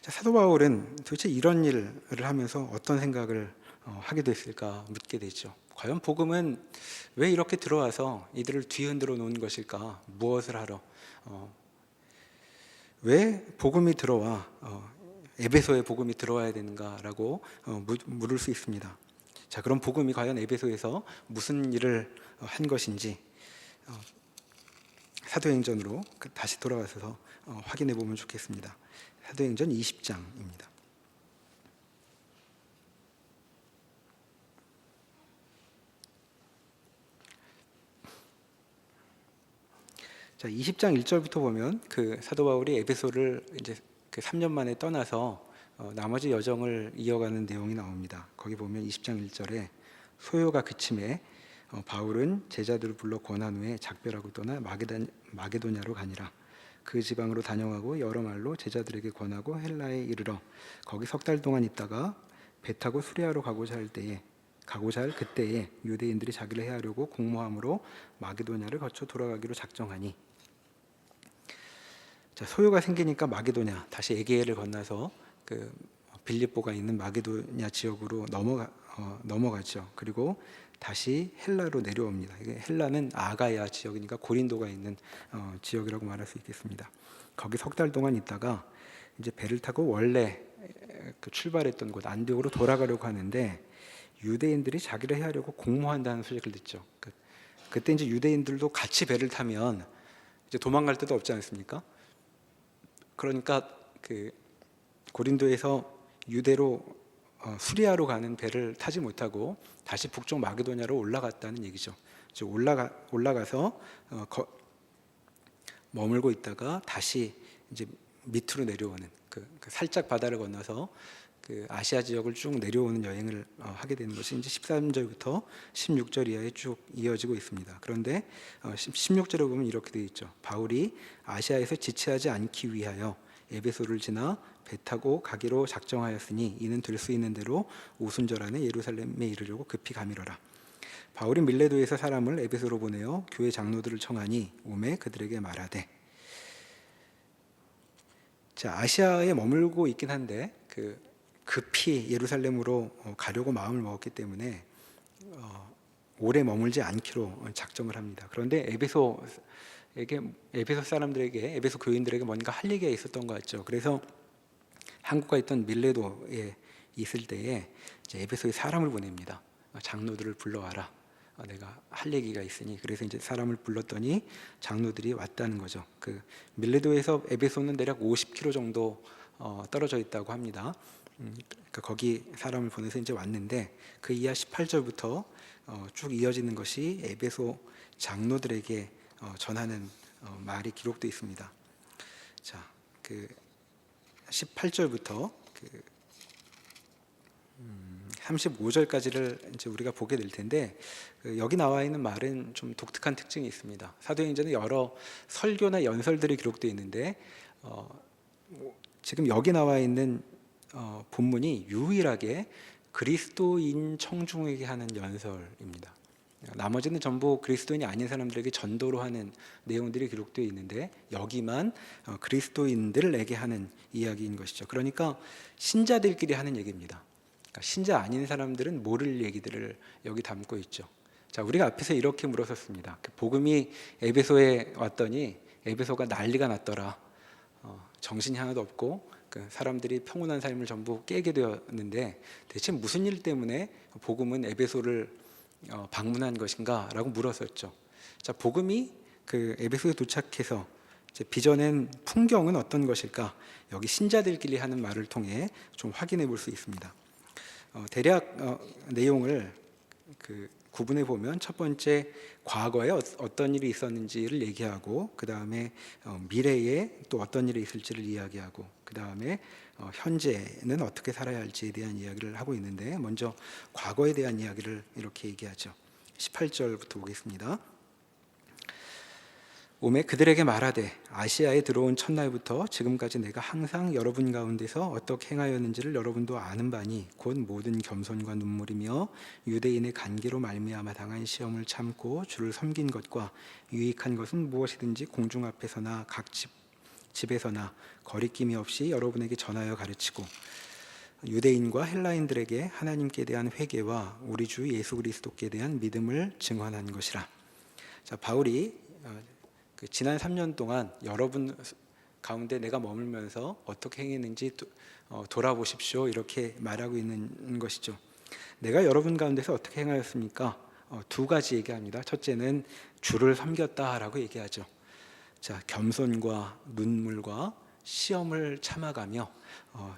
자, 사도 바울은 도대체 이런 일을 하면서 어떤 생각을 하게 됐을까 묻게 되죠. 과연 복음은 왜 이렇게 들어와서 이들을 뒤흔들어 놓은 것일까? 무엇을 하러? 왜 복음이 들어와 에베소에 복음이 들어와야 되는가라고 물을 수 있습니다. 자, 그럼 복음이 과연 에베소에서 무슨 일을 한 것인지 사도행전으로 다시 돌아가서 확인해 보면 좋겠습니다. 사도행전 20장입니다. 자, 20장 1절부터 보면 그 사도 바울이 에베소를 이제 그 3년 만에 떠나서 나머지 여정을 이어가는 내용이 나옵니다. 거기 보면 20장 1절에 소요가 그침에 바울은 제자들을 불러 권한 후에 작별하고 떠나 마게도냐로 가니라. 그 지방으로 다녀가고 여러 말로 제자들에게 권하고 헬라에 이르러 거기 석 달 동안 있다가 배 타고 수리아로 가고자 할 그때에 유대인들이 자기를 해하려고 공모함으로 마게도냐를 거쳐 돌아가기로 작정하니. 자, 소요가 생기니까 마게도냐, 다시 에게해를 건너서 그 빌립보가 있는 마게도냐 지역으로 넘어가죠. 그리고 다시 헬라로 내려옵니다. 이게 헬라는 아가야 지역이니까 고린도가 있는 지역이라고 말할 수 있겠습니다. 거기 석 달 동안 있다가 이제 배를 타고 원래 그 출발했던 곳 안디옥으로 돌아가려고 하는데 유대인들이 자기를 해하려고 공모한다는 소식을 듣죠. 그때 이제 유대인들도 같이 배를 타면 이제 도망갈 데도 없지 않습니까? 그러니까 그 고린도에서 유대로 수리아로 가는 배를 타지 못하고 다시 북쪽 마게도냐로 올라갔다는 얘기죠. 즉 올라가서 머물고 있다가 다시 이제 밑으로 내려오는 그 살짝 바다를 건너서 그 아시아 지역을 쭉 내려오는 여행을 하게 되는 것이 이제 13절부터 16절 이하에 쭉 이어지고 있습니다. 그런데 16절에 보면 이렇게 되어 있죠. 바울이 아시아에서 지체하지 않기 위하여 에베소를 지나 배 타고 가기로 작정하였으니 이는 될 수 있는 대로 오순절 안에 예루살렘에 이르려고 급히 가미러라. 바울이 밀레도에서 사람을 에베소로 보내어 교회 장로들을 청하니 오매 그들에게 말하되. 자, 아시아에 머물고 있긴 한데 급히 예루살렘으로 가려고 마음을 먹었기 때문에 오래 머물지 않기로 작정을 합니다. 그런데 에베소 사람들에게, 에베소 교인들에게 뭔가 할 얘기가 있었던 것 같죠. 그래서 한국과 있던 밀레도에 있을 때에 이제 에베소에 사람을 보냅니다. 장로들을 불러와라. 내가 할 얘기가 있으니. 그래서 이제 사람을 불렀더니 장로들이 왔다는 거죠. 그 밀레도에서 에베소는 대략 50km 정도 떨어져 있다고 합니다. 그러니까 거기 사람을 보내서 이제 왔는데 그 이하 18절부터 쭉 이어지는 것이 에베소 장로들에게 전하는 말이 기록되어 있습니다. 자, 그 18절부터 35절까지를 이제 우리가 보게 될 텐데 여기 나와 있는 말은 좀 독특한 특징이 있습니다. 사도행전에 여러 설교나 연설들이 기록되어 있는데 지금 여기 나와 있는 본문이 유일하게 그리스도인 청중에게 하는 연설입니다. 나머지는 전부 그리스도인이 아닌 사람들에게 전도로 하는 내용들이 기록되어 있는데 여기만 그리스도인들에게 하는 이야기인 것이죠. 그러니까 신자들끼리 하는 얘기입니다. 그러니까 신자 아닌 사람들은 모를 얘기들을 여기 담고 있죠. 자, 우리가 앞에서 이렇게 물었었습니다. 복음이 에베소에 왔더니 에베소가 난리가 났더라. 정신이 하나도 없고 사람들이 평온한 삶을 전부 깨게 되었는데 대체 무슨 일 때문에 복음은 에베소를 방문한 것인가 라고 물었었죠. 자, 복음이 그 에베소에 도착해서 이제 빚어낸 풍경은 어떤 것일까? 여기 신자들끼리 하는 말을 통해 좀 확인해 볼 수 있습니다. 대략 내용을 구분해 보면 첫 번째 과거에 어떤 일이 있었는지를 얘기하고 그 다음에 미래에 또 어떤 일이 있을지를 이야기하고 그 다음에 현재는 어떻게 살아야 할지에 대한 이야기를 하고 있는데 먼저 과거에 대한 이야기를 이렇게 얘기하죠. 18절부터 보겠습니다. 오매 그들에게 말하되 아시아에 들어온 첫날부터 지금까지 내가 항상 여러분 가운데서 어떻게 행하였는지를 여러분도 아는 바니 곧 모든 겸손과 눈물이며 유대인의 간계로 말미암아 당한 시험을 참고 주를 섬긴 것과 유익한 것은 무엇이든지 공중 앞에서나 각 집에서나 거리낌이 없이 여러분에게 전하여 가르치고 유대인과 헬라인들에게 하나님께 대한 회개와 우리 주 예수 그리스도께 대한 믿음을 증언한 것이라. 자, 바울이 지난 3년 동안 여러분 가운데 내가 머물면서 어떻게 행했는지 돌아보십시오, 이렇게 말하고 있는 것이죠. 내가 여러분 가운데서 어떻게 행하였습니까? 두 가지 얘기합니다. 첫째는 주를 섬겼다라고 얘기하죠. 자, 겸손과 눈물과 시험을 참아가며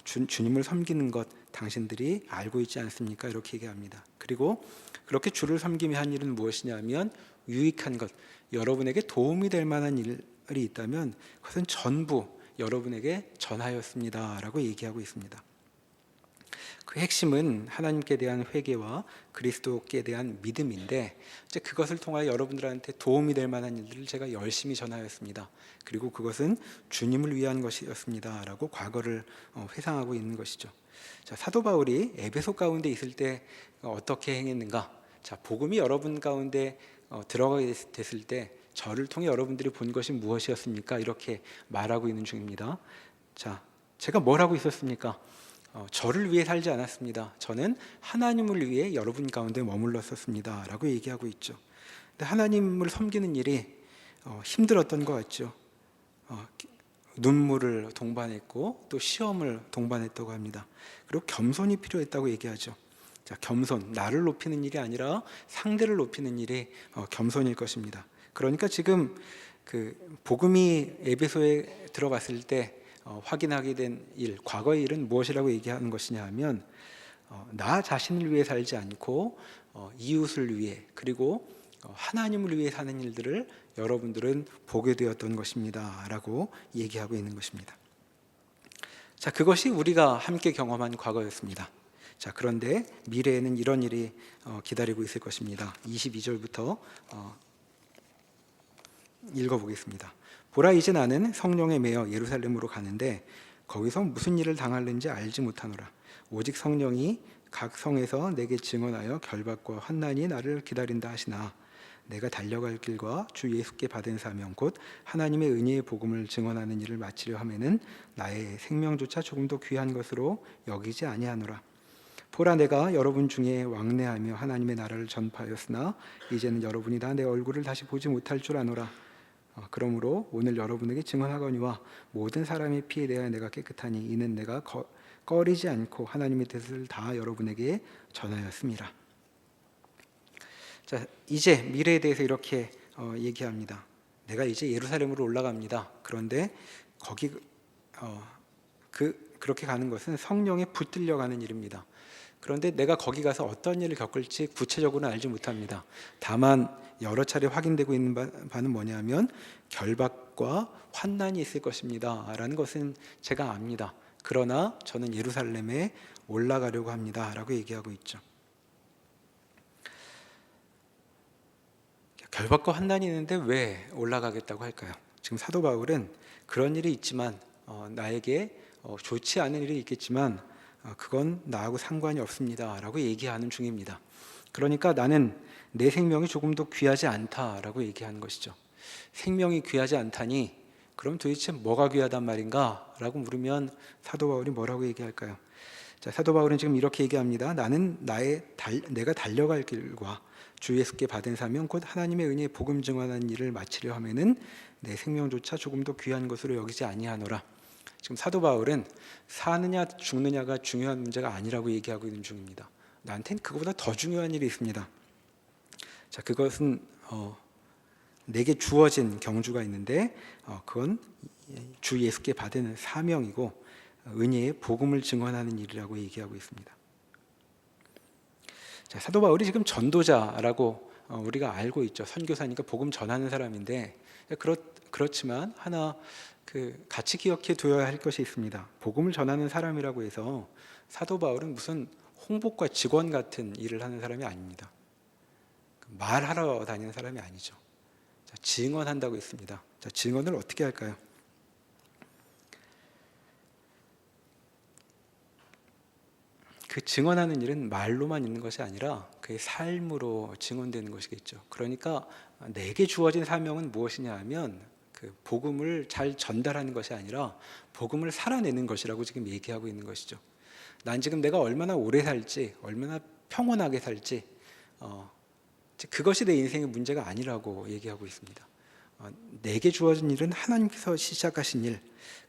주님을 섬기는 것 당신들이 알고 있지 않습니까? 이렇게 얘기합니다. 그리고 그렇게 주를 섬기며 한 일은 무엇이냐면 유익한 것, 여러분에게 도움이 될 만한 일이 있다면 그것은 전부 여러분에게 전하였습니다 라고 얘기하고 있습니다. 그 핵심은 하나님께 대한 회개와 그리스도께 대한 믿음인데, 이제 그것을 통하여 여러분들한테 도움이 될 만한 일들을 제가 열심히 전하였습니다. 그리고 그것은 주님을 위한 것이었습니다 라고 과거를 회상하고 있는 것이죠. 자, 사도 바울이 에베소 가운데 있을 때 어떻게 행했는가? 자, 복음이 여러분 가운데 들어가게 됐을 때 저를 통해 여러분들이 본 것이 무엇이었습니까? 이렇게 말하고 있는 중입니다. 자, 제가 뭘 하고 있었습니까? 저를 위해 살지 않았습니다. 저는 하나님을 위해 여러분 가운데 머물렀었습니다 라고 얘기하고 있죠. 근데 하나님을 섬기는 일이 힘들었던 것 같죠. 눈물을 동반했고 또 시험을 동반했다고 합니다. 그리고 겸손이 필요했다고 얘기하죠. 자, 겸손, 나를 높이는 일이 아니라 상대를 높이는 일이 겸손일 것입니다. 그러니까 지금 그 복음이 에베소에 들어갔을 때 확인하게 된 일, 과거의 일은 무엇이라고 얘기하는 것이냐 하면 나 자신을 위해 살지 않고 이웃을 위해, 그리고 하나님을 위해 사는 일들을 여러분들은 보게 되었던 것입니다 라고 얘기하고 있는 것입니다. 자, 그것이 우리가 함께 경험한 과거였습니다. 자, 그런데 미래에는 이런 일이 기다리고 있을 것입니다. 22절부터 읽어보겠습니다. 보라, 이제 나는 성령에 매여 예루살렘으로 가는데 거기서 무슨 일을 당할는지 알지 못하노라. 오직 성령이 각 성에서 내게 증언하여 결박과 환난이 나를 기다린다 하시나 내가 달려갈 길과 주 예수께 받은 사명 곧 하나님의 은혜의 복음을 증언하는 일을 마치려 하면은 나의 생명조차 조금도 귀한 것으로 여기지 아니하노라. 보라, 내가 여러분 중에 왕래하며 하나님의 나라를 전파하였으나 이제는 여러분이 다 내 얼굴을 다시 보지 못할 줄 아노라. 그러므로 오늘 여러분에게 증언하거니와 모든 사람의 피에 대하여 내가 깨끗하니 이는 내가 꺼리지 않고 하나님의 뜻을 다 여러분에게 전하였습니다. 자, 이제 미래에 대해서 이렇게 얘기합니다. 내가 이제 예루살렘으로 올라갑니다. 그런데 거기 그렇게 가는 것은 성령에 붙들려 가는 일입니다. 그런데 내가 거기 가서 어떤 일을 겪을지 구체적으로는 알지 못합니다. 다만 여러 차례 확인되고 있는 바는 뭐냐면 결박과 환난이 있을 것입니다 라는 것은 제가 압니다. 그러나 저는 예루살렘에 올라가려고 합니다 라고 얘기하고 있죠. 결박과 환난이 있는데 왜 올라가겠다고 할까요? 지금 사도 바울은 그런 일이 있지만 나에게 좋지 않은 일이 있겠지만 그건 나하고 상관이 없습니다 라고 얘기하는 중입니다. 그러니까 나는 내 생명이 조금 더 귀하지 않다라고 얘기하는 것이죠. 생명이 귀하지 않다니 그럼 도대체 뭐가 귀하단 말인가? 라고 물으면 사도 바울이 뭐라고 얘기할까요? 자, 사도 바울은 지금 이렇게 얘기합니다. 나는 내가 달려갈 길과 주 예수께 받은 사명 곧 하나님의 은혜의 복음 증언하는 일을 마치려 하면은 내 생명조차 조금 더 귀한 것으로 여기지 아니하노라. 지금 사도 바울은 사느냐 죽느냐가 중요한 문제가 아니라고 얘기하고 있는 중입니다. 나한테는 그거보다 더 중요한 일이 있습니다. 자, 그것은 내게 주어진 경주가 있는데 그건 주 예수께 받은 사명이고 은혜의 복음을 증언하는 일이라고 얘기하고 있습니다. 자, 사도 바울이 지금 전도자라고 우리가 알고 있죠. 선교사니까 복음 전하는 사람인데 그렇지만 하나 같이 기억해 둬야 할 것이 있습니다. 복음을 전하는 사람이라고 해서 사도 바울은 무슨 홍보과 직원 같은 일을 하는 사람이 아닙니다. 말하러 다니는 사람이 아니죠. 증언한다고 했습니다. 자, 증언을 어떻게 할까요? 그 증언하는 일은 말로만 있는 것이 아니라 그의 삶으로 증언되는 것이겠죠. 그러니까 내게 주어진 사명은 무엇이냐 하면 그 복음을 잘 전달하는 것이 아니라 복음을 살아내는 것이라고 지금 얘기하고 있는 것이죠. 난 지금 내가 얼마나 오래 살지, 얼마나 평온하게 살지, 그것이 내 인생의 문제가 아니라고 얘기하고 있습니다. 내게 주어진 일은 하나님께서 시작하신 일,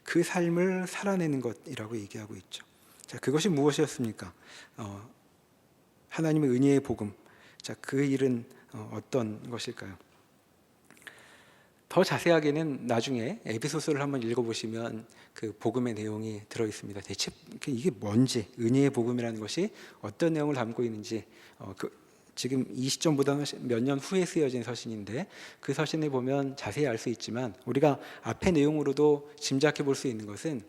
그 삶을 살아내는 것이라고 얘기하고 있죠. 자, 그것이 무엇이었습니까? 하나님의 은혜의 복음. 자, 그 일은 어떤 것일까요? 더 자세하게는 나중에 에베소서를 한번 읽어보시면 그 복음의 내용이 들어 있습니다. 대체 이게 뭔지, 은혜의 복음이라는 것이 어떤 내용을 담고 있는지, 지금 이 시점보다는 몇 년 후에 쓰여진 서신인데 그 서신에 보면 자세히 알 수 있지만 우리가 앞의 내용으로도 짐작해 볼 수 있는 것은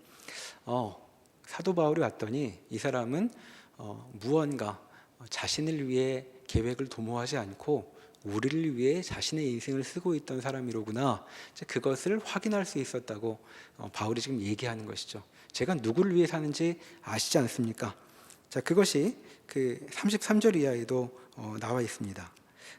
사도 바울이 왔더니 이 사람은 무언가 자신을 위해 계획을 도모하지 않고 우리를 위해 자신의 인생을 쓰고 있던 사람이로구나. 그것을 확인할 수 있었다고 바울이 지금 얘기하는 것이죠. 제가 누구를 위해 사는지 아시지 않습니까? 자, 그것이 그 33절 이하에도 나와 있습니다.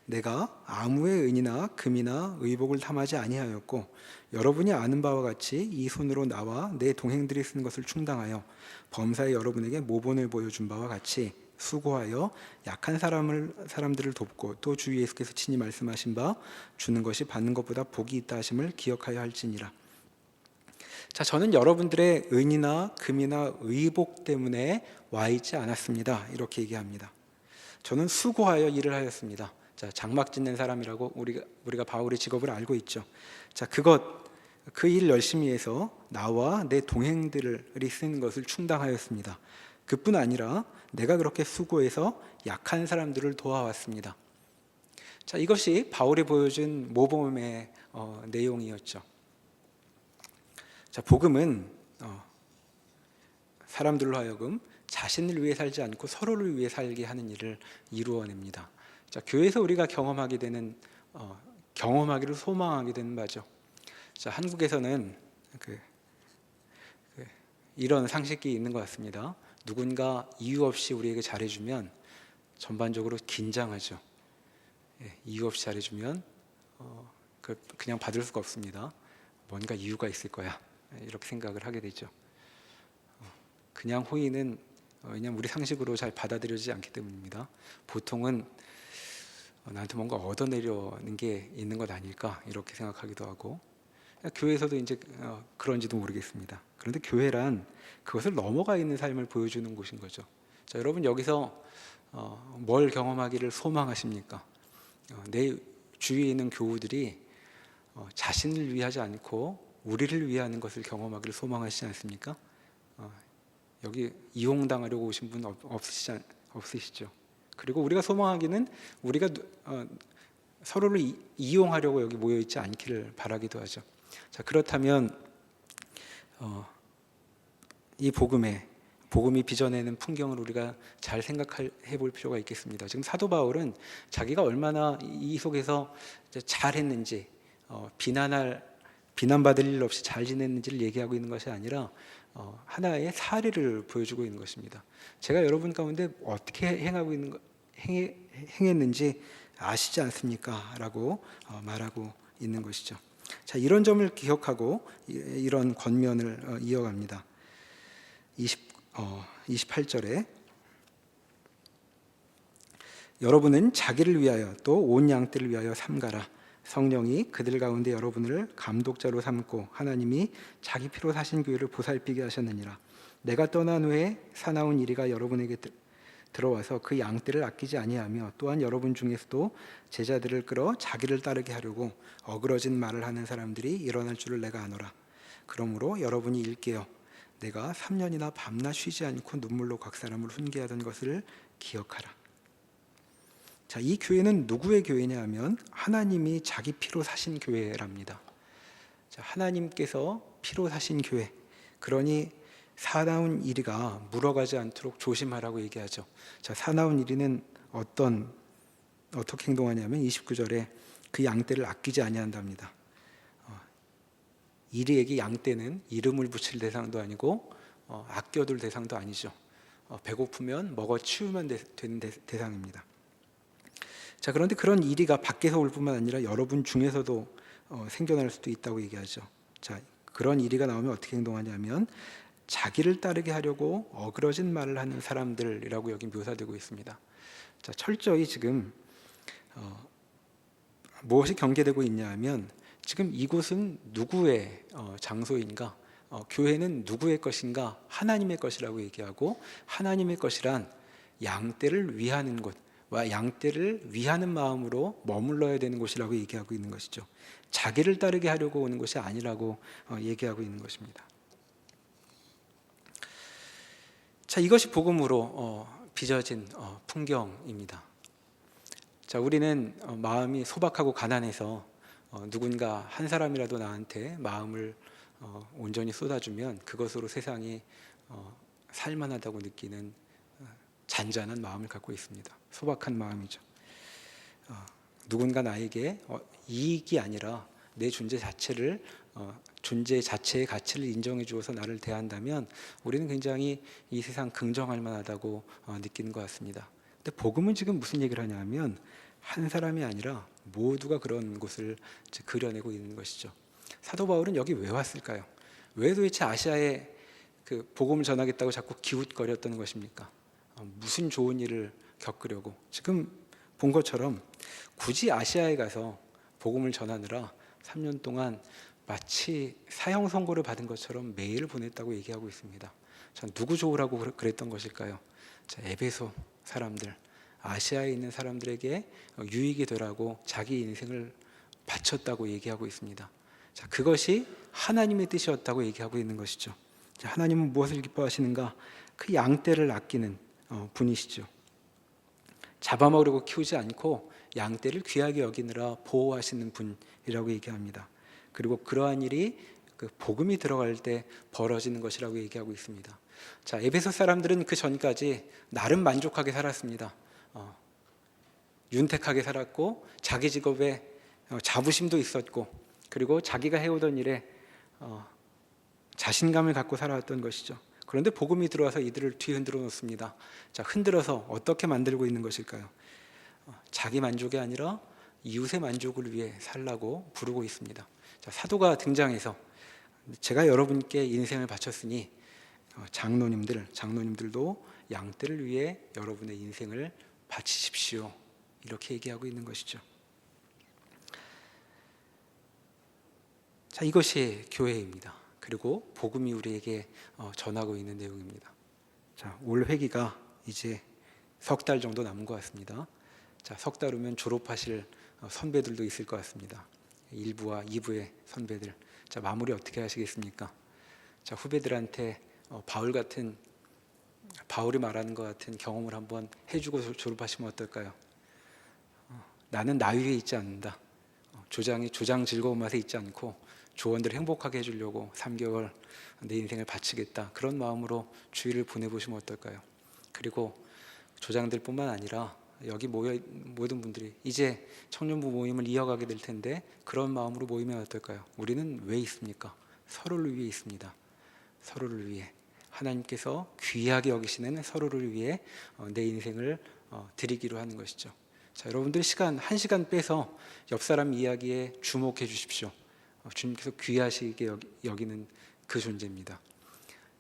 내가 아무의 은이나 금이나 의복을 탐하지 아니하였고 여러분이 아는 바와 같이 이 손으로 나와 내 동행들이 쓴 것을 충당하여 범사에 여러분에게 모본을 보여준 바와 같이 수고하여 약한 사람들을 돕고 또 주 예수께서 친히 말씀하신 바 주는 것이 받는 것보다 복이 있다 하심을 기억하여 할지니라. 자, 저는 여러분들의 은이나 금이나 의복 때문에 와 있지 않았습니다. 이렇게 얘기합니다. 저는 수고하여 일을 하였습니다. 자, 장막 짓는 사람이라고 우리가 바울의 직업을 알고 있죠. 자, 그 일 열심히 해서 나와 내 동행들이 쓴 것을 충당하였습니다. 그뿐 아니라 내가 그렇게 수고해서 약한 사람들을 도와왔습니다. 자, 이것이 바울이 보여준 모범의 내용이었죠. 자, 복음은 사람들로 하여금 자신을 위해 살지 않고 서로를 위해 살게 하는 일을 이루어냅니다. 자, 교회에서 우리가 경험하기를 소망하게 되는 바죠. 자, 한국에서는 이런 상식이 있는 것 같습니다. 누군가 이유 없이 우리에게 잘해주면 전반적으로 긴장하죠. 이유 없이 잘해주면 그냥 받을 수가 없습니다. 뭔가 이유가 있을 거야. 이렇게 생각을 하게 되죠. 그냥 호의는 왜냐하면 우리 상식으로 잘 받아들여지지 않기 때문입니다. 보통은 나한테 뭔가 얻어내려는 게 있는 것 아닐까 이렇게 생각하기도 하고, 교회에서도 이제 그런지도 모르겠습니다. 그런데 교회란 그것을 넘어가 있는 삶을 보여주는 곳인 거죠. 자, 여러분 여기서 뭘 경험하기를 소망하십니까? 내 주위에 있는 교우들이 자신을 위하지 않고 우리를 위하는 것을 경험하기를 소망하시지 않습니까? 여기 이용당하려고 오신 분 없으시죠? 그리고 우리가 소망하기는 우리가 서로를 이용하려고 여기 모여 있지 않기를 바라기도 하죠. 자, 그렇다면 이 복음이 빚어내는 풍경을 우리가 잘 생각해 볼 필요가 있겠습니다. 지금 사도 바울은 자기가 얼마나 이 속에서 잘했는지, 비난받을 일 없이 잘 지냈는지를 얘기하고 있는 것이 아니라 하나의 사례를 보여주고 있는 것입니다. 제가 여러분 가운데 어떻게 행했는지 아시지 않습니까? 라고 말하고 있는 것이죠. 자, 이런 점을 기억하고 이런 권면을 이어갑니다. 28절에 여러분은 자기를 위하여 또 온 양떼를 위하여 삼가라. 성령이 그들 가운데 여러분을 감독자로 삼고 하나님이 자기 피로 사신 교회를 보살피게 하셨느니라. 내가 떠난 후에 사나운 이리가 여러분에게 들어와서 그 양떼를 아끼지 아니하며 또한 여러분 중에서도 제자들을 끌어 자기를 따르게 하려고 어그러진 말을 하는 사람들이 일어날 줄을 내가 아노라. 그러므로 여러분이 일깨어 내가 3년이나 밤낮 쉬지 않고 눈물로 각 사람을 훈계하던 것을 기억하라. 자, 이 교회는 누구의 교회냐 하면 하나님이 자기 피로 사신 교회랍니다. 자, 하나님께서 피로 사신 교회. 그러니 사나운 이리가 물어가지 않도록 조심하라고 얘기하죠. 자, 사나운 이리는 어떤 어떻게 행동하냐면 29절에 그 양떼를 아끼지 아니한답니다. 이리에게 양떼는 이름을 붙일 대상도 아니고 아껴둘 대상도 아니죠. 배고프면 먹어 치우면 되는 대상입니다. 자, 그런데 그런 이리가 밖에서 올 뿐만 아니라 여러분 중에서도 생겨날 수도 있다고 얘기하죠. 자, 그런 이리가 나오면 어떻게 행동하냐면 자기를 따르게 하려고 어그러진 말을 하는 사람들이라고 여기 묘사되고 있습니다. 자, 철저히 지금 무엇이 경계되고 있냐 하면 지금 이곳은 누구의 장소인가? 교회는 누구의 것인가? 하나님의 것이라고 얘기하고, 하나님의 것이란 양떼를 위하는 곳과 양떼를 위하는 마음으로 머물러야 되는 곳이라고 얘기하고 있는 것이죠. 자기를 따르게 하려고 오는 것이 아니라고 얘기하고 있는 것입니다. 자, 이것이 복음으로 빚어진 풍경입니다. 자, 우리는 마음이 소박하고 가난해서 누군가 한 사람이라도 나한테 마음을 온전히 쏟아주면 그것으로 세상이 살만하다고 느끼는 잔잔한 마음을 갖고 있습니다. 소박한 마음이죠. 누군가 나에게 이익이 아니라 내 존재 자체를 존재 자체의 가치를 인정해 주어서 나를 대한다면 우리는 굉장히 이 세상 긍정할 만하다고 느끼는 것 같습니다. 근데 복음은 지금 무슨 얘기를 하냐면 한 사람이 아니라 모두가 그런 곳을 그려내고 있는 것이죠. 사도 바울은 여기 왜 왔을까요? 왜 도대체 아시아에 그 복음을 전하겠다고 자꾸 기웃거렸던 것입니까? 무슨 좋은 일을 겪으려고? 지금 본 것처럼 굳이 아시아에 가서 복음을 전하느라 3년 동안 마치 사형 선고를 받은 것처럼 매일 보냈다고 얘기하고 있습니다. 전 누구 좋으라고 그랬던 것일까요? 자, 에베소 사람들, 아시아에 있는 사람들에게 유익이 되라고 자기 인생을 바쳤다고 얘기하고 있습니다. 자, 그것이 하나님의 뜻이었다고 얘기하고 있는 것이죠. 자, 하나님은 무엇을 기뻐하시는가? 그 양떼를 아끼는 분이시죠. 잡아먹으려고 키우지 않고 양떼를 귀하게 여기느라 보호하시는 분이라고 얘기합니다. 그리고 그러한 일이 그 복음이 들어갈 때 벌어지는 것이라고 얘기하고 있습니다. 자, 에베소 사람들은 그 전까지 나름 만족하게 살았습니다. 윤택하게 살았고 자기 직업에 자부심도 있었고 그리고 자기가 해오던 일에 자신감을 갖고 살아왔던 것이죠. 그런데 복음이 들어와서 이들을 뒤흔들어 놓습니다. 자, 흔들어서 어떻게 만들고 있는 것일까요? 자기 만족이 아니라 이웃의 만족을 위해 살라고 부르고 있습니다. 자, 사도가 등장해서 제가 여러분께 인생을 바쳤으니 장로님들도 양떼를 위해 여러분의 인생을 바치십시오. 이렇게 얘기하고 있는 것이죠. 자, 이것이 교회입니다. 그리고 복음이 우리에게 전하고 있는 내용입니다. 자, 올 회기가 이제 석 달 정도 남은 것 같습니다. 자, 석 달 후면 졸업하실 선배들도 있을 것 같습니다. 1부와 2부의 선배들. 자, 마무리 어떻게 하시겠습니까? 자, 후배들한테 바울이 말하는 것 같은 경험을 한번 해주고 졸업하시면 어떨까요? 나는 나 위에 있지 않는다. 조장 즐거운 맛에 있지 않고 조원들 행복하게 해주려고 3개월 내 인생을 바치겠다. 그런 마음으로 주일을 보내보시면 어떨까요? 그리고 조장들뿐만 아니라 여기 모든 분들이 이제 청년부 모임을 이어가게 될 텐데 그런 마음으로 모이면 어떨까요? 우리는 왜 있습니까? 서로를 위해 있습니다. 서로를 위해 하나님께서 귀하게 여기시는 서로를 위해 내 인생을 드리기로 하는 것이죠. 자, 여러분들 한 시간 빼서 옆 사람 이야기에 주목해 주십시오. 주님께서 귀하시게 여기는 그 존재입니다.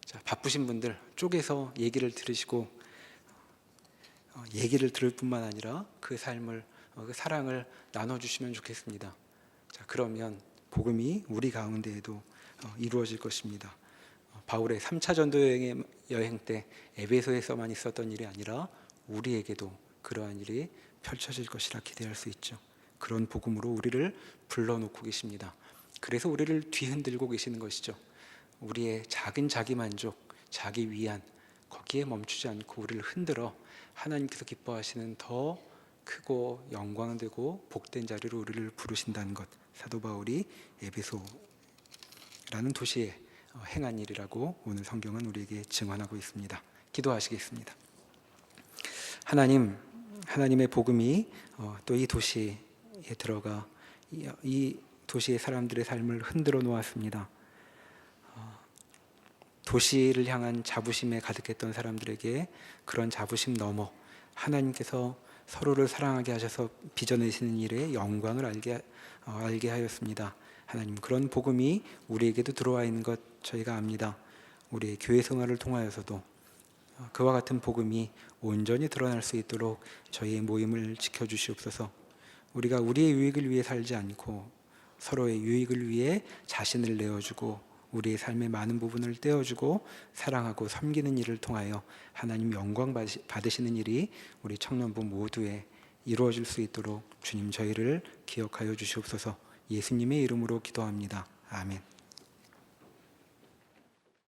자, 바쁘신 분들 쪼개서 얘기를 들으시고 얘기를 들을 뿐만 아니라 그 삶을 그 사랑을 나눠주시면 좋겠습니다. 자, 그러면 복음이 우리 가운데에도 이루어질 것입니다. 바울의 3차 전도 여행 때 에베소에서만 있었던 일이 아니라 우리에게도 그러한 일이 펼쳐질 것이라 기대할 수 있죠. 그런 복음으로 우리를 불러놓고 계십니다. 그래서 우리를 뒤흔들고 계시는 것이죠. 우리의 작은 자기 만족, 자기 위안 거기에 멈추지 않고 우리를 흔들어 하나님께서 기뻐하시는 더 크고 영광되고 복된 자리로 우리를 부르신다는 것, 사도 바울이 에베소라는 도시에 행한 일이라고 오늘 성경은 우리에게 증언하고 있습니다. 기도하시겠습니다. 하나님, 하나님의 복음이 또 이 도시에 들어가 이 도시의 사람들의 삶을 흔들어 놓았습니다. 도시를 향한 자부심에 가득했던 사람들에게 그런 자부심 넘어 하나님께서 서로를 사랑하게 하셔서 빚어내시는 일에 영광을 알게 하였습니다. 하나님, 그런 복음이 우리에게도 들어와 있는 것 저희가 압니다. 우리의 교회 생활을 통하여서도 그와 같은 복음이 온전히 드러날 수 있도록 저희의 모임을 지켜주시옵소서. 우리가 우리의 유익을 위해 살지 않고 서로의 유익을 위해 자신을 내어주고 우리의 삶의 많은 부분을 떼어주고 사랑하고 섬기는 일을 통하여 하나님 영광 받으시는 일이 우리 청년부 모두에 이루어질 수 있도록 주님 저희를 기억하여 주시옵소서. 예수님의 이름으로 기도합니다. 아멘.